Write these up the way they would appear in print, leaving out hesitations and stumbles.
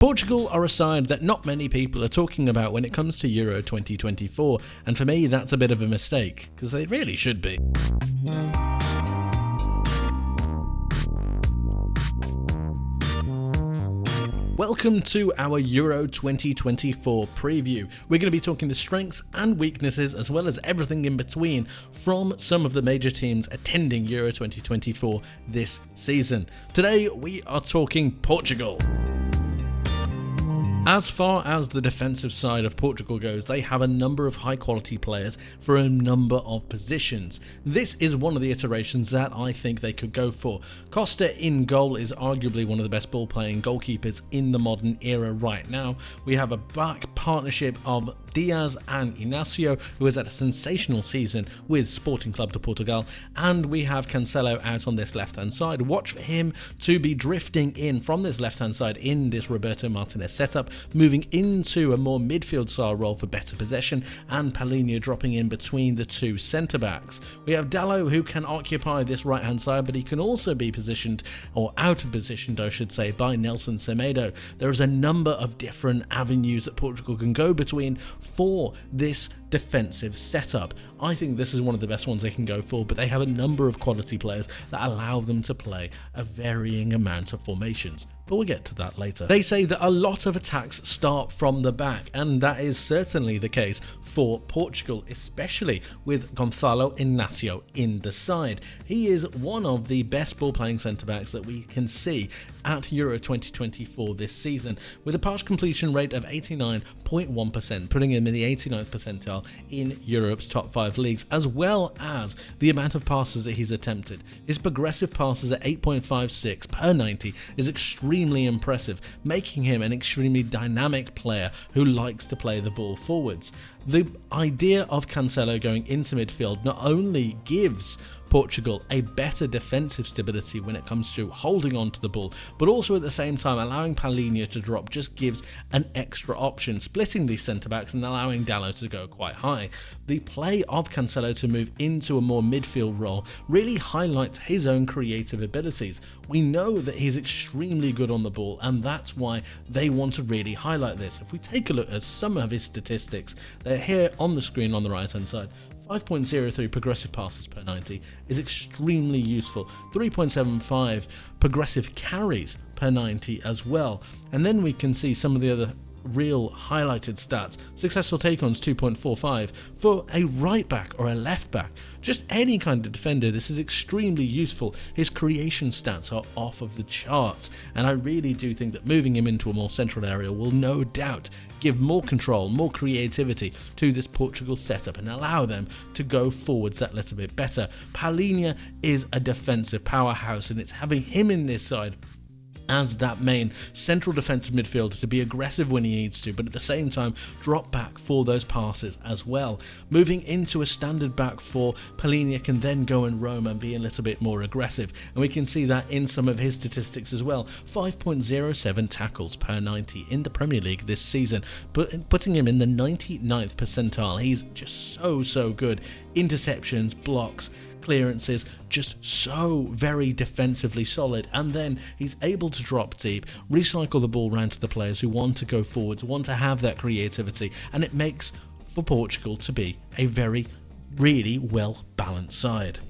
Portugal are a side that not many people are talking about when it comes to Euro 2024, and for me that's a bit of a mistake, because they really should be. Welcome to our Euro 2024 preview. We're going to be talking the strengths and weaknesses as well as everything in between from some of the major teams attending Euro 2024 this season. Today we are talking Portugal. As far as the defensive side of Portugal goes, they have a number of high quality players for a number of positions. This is one of the iterations that I think they could go for. Costa in goal is arguably one of the best ball playing goalkeepers in the modern era right now. We have a back partnership of Diaz and Inacio, who has had a sensational season with Sporting Club de Portugal, and we have Cancelo out on this left hand side. Watch for him to be drifting in from this left hand side in this Roberto Martinez setup, moving into a more midfield style role for better possession, and Palhinha dropping in between the two centre backs. We have Dalot, who can occupy this right hand side, but he can also be positioned, or out of position I should say, by Nelson Semedo. There is a number of different avenues that Portugal can go between for this defensive setup. I think this is one of the best ones they can go for, but they have a number of quality players that allow them to play a varying amount of formations. But we'll get to that later. They say that a lot of attacks start from the back, and that is certainly the case for Portugal, especially with Gonçalo Inácio in the side. He is one of the best ball-playing centre-backs that we can see at Euro 2024 this season, with a pass completion rate of 89.1%, putting him in the 89th percentile in Europe's top 5 leagues, as well as the amount of passes that he's attempted. His progressive passes at 8.56 per 90 is extremely impressive, making him an extremely dynamic player who likes to play the ball forwards. The idea of Cancelo going into midfield not only gives Portugal a better defensive stability when it comes to holding on to the ball, but also at the same time allowing Palhinha to drop just gives an extra option, splitting these centre-backs and allowing Dalot to go quite high. The play of Cancelo to move into a more midfield role really highlights his own creative abilities. We know that he's extremely good on the ball, and that's why they want to really highlight this. If we take a look at some of his statistics, they're here on the screen on the right hand side. 5.03 progressive passes per 90 is extremely useful. 3.75 progressive carries per 90 as well. And then we can see some of the other real highlighted stats. Successful take-ons 2.45 for a right back or a left back. Just any kind of defender, this is extremely useful. His creation stats are off of the charts, and I really do think that moving him into a more central area will no doubt give more control, more creativity to this Portugal setup and allow them to go forwards that little bit better. Palhinha is a defensive powerhouse, and it's having him in this side as that main central defensive midfielder to be aggressive when he needs to, but at the same time drop back for those passes as well. Moving into a standard back four, Palhinha can then go and roam and be a little bit more aggressive, and we can see that in some of his statistics as well. 5.07 tackles per 90 in the Premier League this season, but putting him in the 99th percentile. He's just so good. Interceptions, blocks, clearances, just so very defensively solid, and then he's able to drop deep, recycle the ball around to the players who want to go forwards, want to have that creativity, and it makes for Portugal to be a really well balanced side.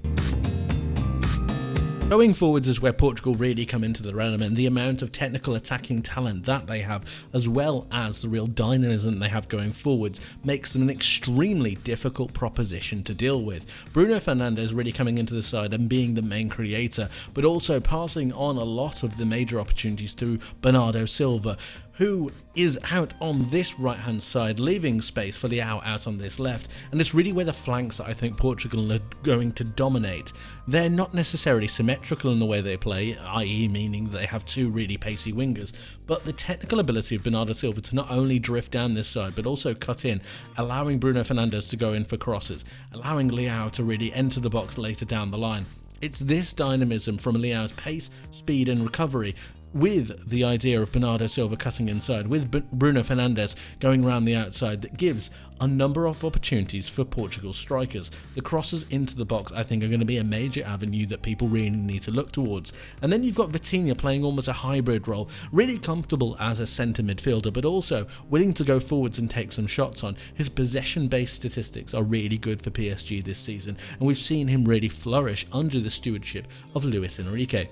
Going forwards is where Portugal really come into the realm, and the amount of technical attacking talent that they have, as well as the real dynamism they have going forwards, makes them an extremely difficult proposition to deal with. Bruno Fernandes really coming into the side and being the main creator, but also passing on a lot of the major opportunities to Bernardo Silva, who is out on this right hand side, leaving space for Leao out on this left, and it's really where the flanks that I think Portugal are going to dominate. They're not necessarily symmetrical in the way they play, i.e. meaning they have two really pacey wingers, but the technical ability of Bernardo Silva to not only drift down this side but also cut in, allowing Bruno Fernandes to go in for crosses, allowing Leao to really enter the box later down the line. It's this dynamism from Leao's pace, speed and recovery with the idea of Bernardo Silva cutting inside, with Bruno Fernandes going around the outside, that gives a number of opportunities for Portugal's strikers. The crosses into the box, I think, are going to be a major avenue that people really need to look towards. And then you've got Vitinha playing almost a hybrid role, really comfortable as a centre midfielder, but also willing to go forwards and take some shots on. His possession-based statistics are really good for PSG this season, and we've seen him really flourish under the stewardship of Luis Enrique.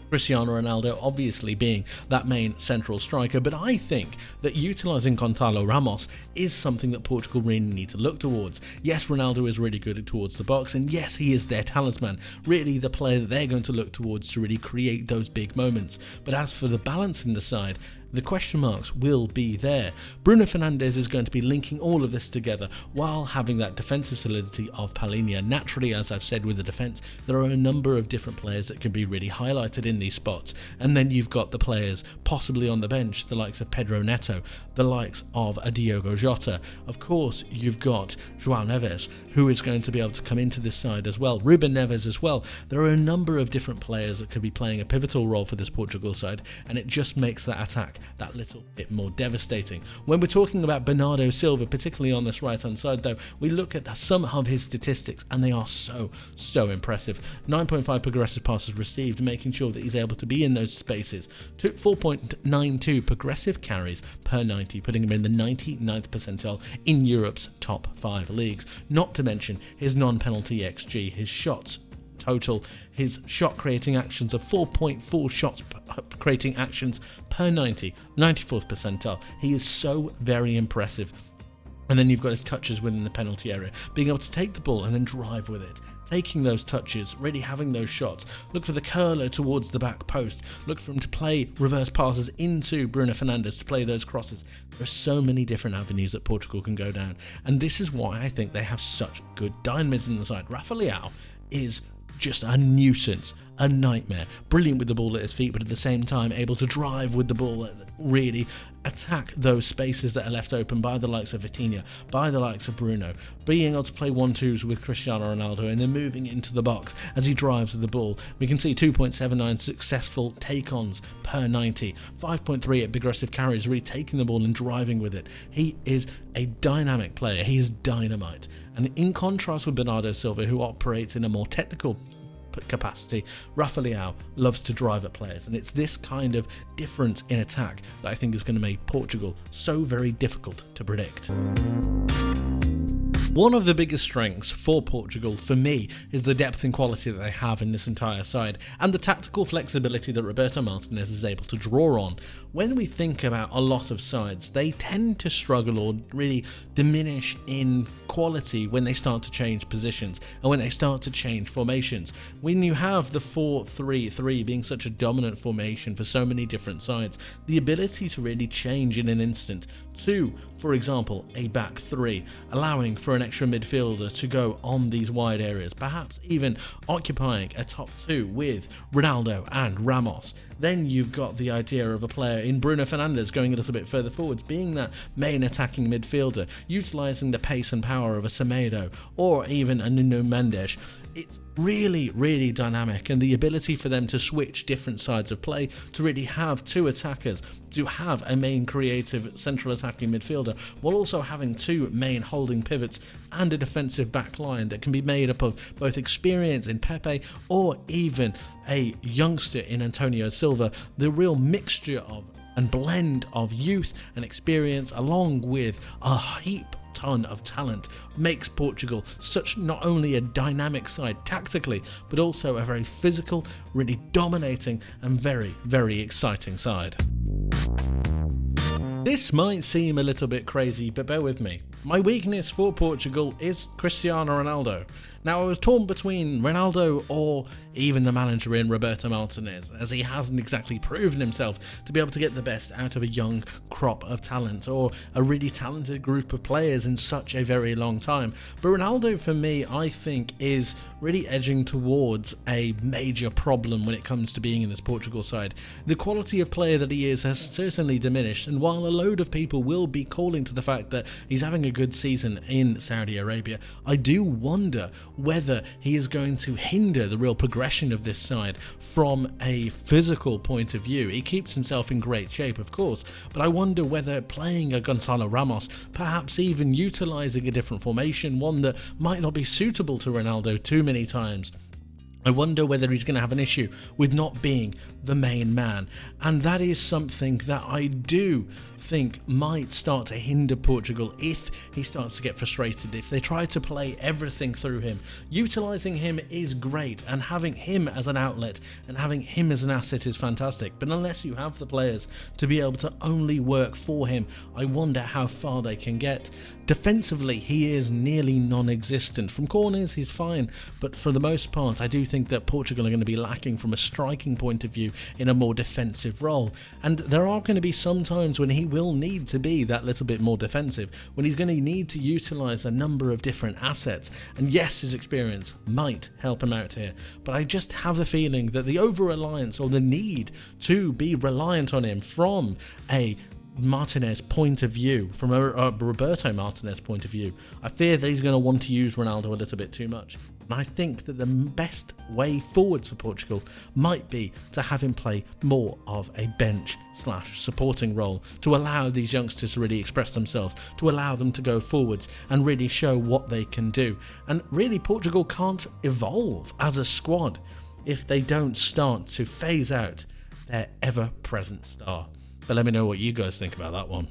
Cristiano Ronaldo obviously being that main central striker, but I think that utilising Gonçalo Ramos is something that Portugal really need to look towards. Yes, Ronaldo is really good towards the box, and yes, he is their talisman, really the player that they're going to look towards to really create those big moments. But as for the balance in the side, the question marks will be there. Bruno Fernandes is going to be linking all of this together while having that defensive solidity of Palhinha. Naturally, as I've said with the defence, there are a number of different players that can be really highlighted in these spots. And then you've got the players possibly on the bench, the likes of Pedro Neto, the likes of a Diogo Jota. Of course, you've got João Neves, who is going to be able to come into this side as well. Ruben Neves as well. There are a number of different players that could be playing a pivotal role for this Portugal side, and it just makes that attack that little bit more devastating. When we're talking about Bernardo Silva, particularly on this right hand side though, we look at some of his statistics and they are so impressive. 9.5 progressive passes received, making sure that he's able to be in those spaces. 4.92 progressive carries per 90, putting him in the 99th percentile in Europe's top 5 leagues. Not to mention his non-penalty XG, his shots total, his shot creating actions of 4.4 shots creating actions per 90, 94th percentile. He is so very impressive. And then you've got his touches within the penalty area, being able to take the ball and then drive with it, taking those touches, really having those shots. Look for the curler towards the back post, look for him to play reverse passes into Bruno Fernandes to play those crosses. There are so many different avenues that Portugal can go down, and this is why I think they have such good dynamism in the side. Rafa Leão is just a nuisance, a nightmare, brilliant with the ball at his feet, but at the same time able to drive with the ball, really attack those spaces that are left open by the likes of Vitinha, by the likes of Bruno, being able to play 1-2s with Cristiano Ronaldo and then moving into the box as he drives with the ball. We can see 2.79 successful take-ons per 90, 5.3 at progressive carries, really taking the ball and driving with it. He is a dynamic player, he is dynamite. And in contrast with Bernardo Silva, who operates in a more technical capacity, Rafa Leão loves to drive at players, and it's this kind of difference in attack that I think is going to make Portugal so very difficult to predict. One of the biggest strengths for Portugal, for me, is the depth and quality that they have in this entire side, and the tactical flexibility that Roberto Martinez is able to draw on. When we think about a lot of sides, they tend to struggle or really diminish in quality when they start to change positions and when they start to change formations. When you have the 4-3-3 being such a dominant formation for so many different sides, the ability to really change in an instant to, for example, a back three, allowing for an extra midfielder to go on these wide areas, perhaps even occupying a top two with Ronaldo and Ramos. Then you've got the idea of a player in Bruno Fernandes going a little bit further forwards, being that main attacking midfielder, utilising the pace and power of a Semedo or even a Nuno Mendes. It's really, really dynamic, and the ability for them to switch different sides of play, to really have two attackers, to have a main creative central attacking midfielder, while also having two main holding pivots and a defensive back line that can be made up of both experience in Pepe or even a youngster in Antonio Silva. The real mixture of and blend of youth and experience along with a heap ton of talent makes Portugal such not only a dynamic side tactically, but also a very physical, really dominating and very, very exciting side. This might seem a little bit crazy, but bear with me. My weakness for Portugal is Cristiano Ronaldo. Now, I was torn between Ronaldo or even the manager in Roberto Martinez, as he hasn't exactly proven himself to be able to get the best out of a young crop of talent or a really talented group of players in such a very long time. But Ronaldo, for me, I think is really edging towards a major problem when it comes to being in this Portugal side. The quality of player that he is has certainly diminished, and while a load of people will be calling to the fact that he's having a good season in Saudi Arabia, I do wonder whether he is going to hinder the real progression of this side from a physical point of view. He keeps himself in great shape, of course, but I wonder whether playing a Gonzalo Ramos, perhaps even utilising a different formation, one that might not be suitable to Ronaldo too many times, I wonder whether he's going to have an issue with not being the main man, and that is something that I do think might start to hinder Portugal if he starts to get frustrated, if they try to play everything through him. Utilising him is great, and having him as an outlet and having him as an asset is fantastic, but unless you have the players to be able to only work for him, I wonder how far they can get. Defensively, he is nearly non-existent. From corners, he's fine, but for the most part, I do think that Portugal are going to be lacking from a striking point of view in a more defensive role. And there are going to be some times when he will need to be that little bit more defensive, when he's going to need to utilise a number of different assets. And yes, his experience might help him out here, but I just have the feeling that the over-reliance or the need to be reliant on him from a Martinez point of view, from a Roberto Martinez point of view, I fear that he's going to want to use Ronaldo a little bit too much. And I think that the best way forwards for Portugal might be to have him play more of a bench/supporting role, to allow these youngsters to really express themselves, to allow them to go forwards and really show what they can do. And really, Portugal can't evolve as a squad if they don't start to phase out their ever-present star. But let me know what you guys think about that one.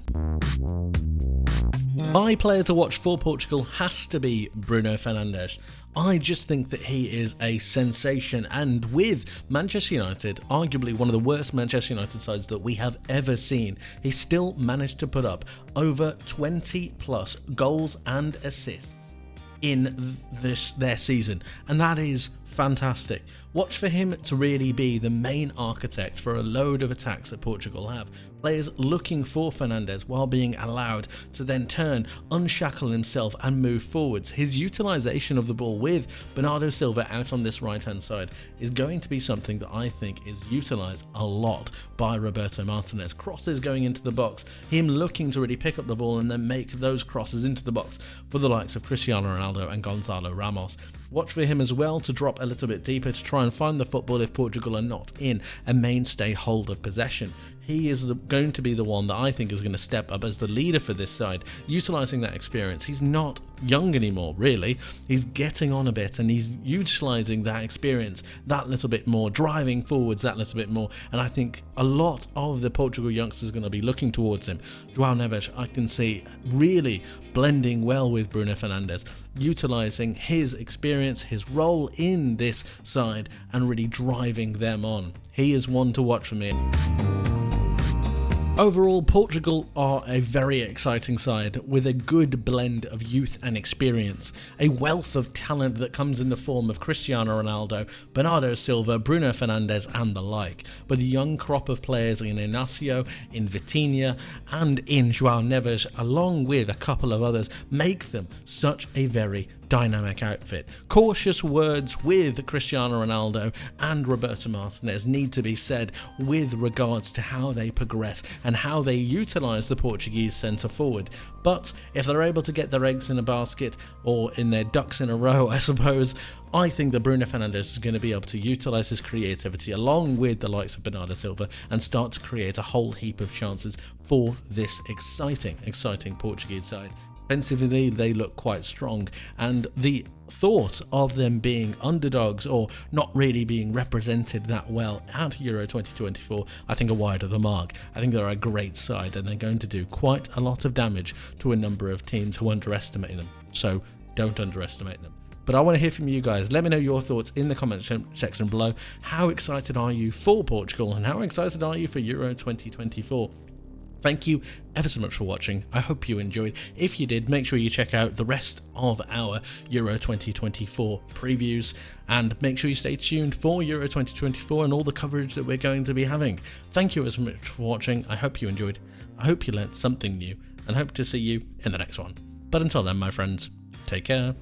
My player to watch for Portugal has to be Bruno Fernandes. I just think that he is a sensation, and with Manchester United, arguably one of the worst Manchester United sides that we have ever seen, he still managed to put up over 20 plus goals and assists in their season, and that is fantastic. Watch for him to really be the main architect for a load of attacks that Portugal have. Players looking for Fernandes while being allowed to then turn, unshackle himself and move forwards. His utilisation of the ball with Bernardo Silva out on this right hand side is going to be something that I think is utilised a lot by Roberto Martinez. Crosses going into the box, him looking to really pick up the ball and then make those crosses into the box for the likes of Cristiano Ronaldo and Gonzalo Ramos. Watch for him as well to drop a little bit deeper to try and find the football if Portugal are not in a mainstay hold of possession. He is going to be the one that I think is going to step up as the leader for this side, utilising that experience. He's not young anymore, really. He's getting on a bit and he's utilising that experience that little bit more, driving forwards that little bit more, and I think a lot of the Portugal youngsters are going to be looking towards him. João Neves, I can see really blending well with Bruno Fernandes, utilising his experience, his role in this side, and really driving them on. He is one to watch for me. Overall, Portugal are a very exciting side with a good blend of youth and experience, a wealth of talent that comes in the form of Cristiano Ronaldo, Bernardo Silva, Bruno Fernandes and the like, but the young crop of players in Inácio, in Vitinha and in João Neves, along with a couple of others, make them such a very dynamic outfit. Cautious words with Cristiano Ronaldo and Roberto Martinez need to be said with regards to how they progress and how they utilise the Portuguese centre forward. But if they're able to get their eggs in a basket, or in their ducks in a row, I suppose, I think that Bruno Fernandes is going to be able to utilise his creativity along with the likes of Bernardo Silva and start to create a whole heap of chances for this exciting Portuguese side. Defensively, they look quite strong, and the thought of them being underdogs or not really being represented that well at Euro 2024, I think are wide of the mark. I think they're a great side and they're going to do quite a lot of damage to a number of teams who underestimate them, so don't underestimate them. But I want to hear from you guys. Let me know your thoughts in the comment section below. How excited are you for Portugal, and how excited are you for Euro 2024? Thank you ever so much for watching. I hope you enjoyed. If you did, make sure you check out the rest of our Euro 2024 previews, and make sure you stay tuned for Euro 2024 and all the coverage that we're going to be having. Thank you ever so much for watching. I hope you enjoyed. I hope you learned something new, and hope to see you in the next one. But until then, my friends, take care.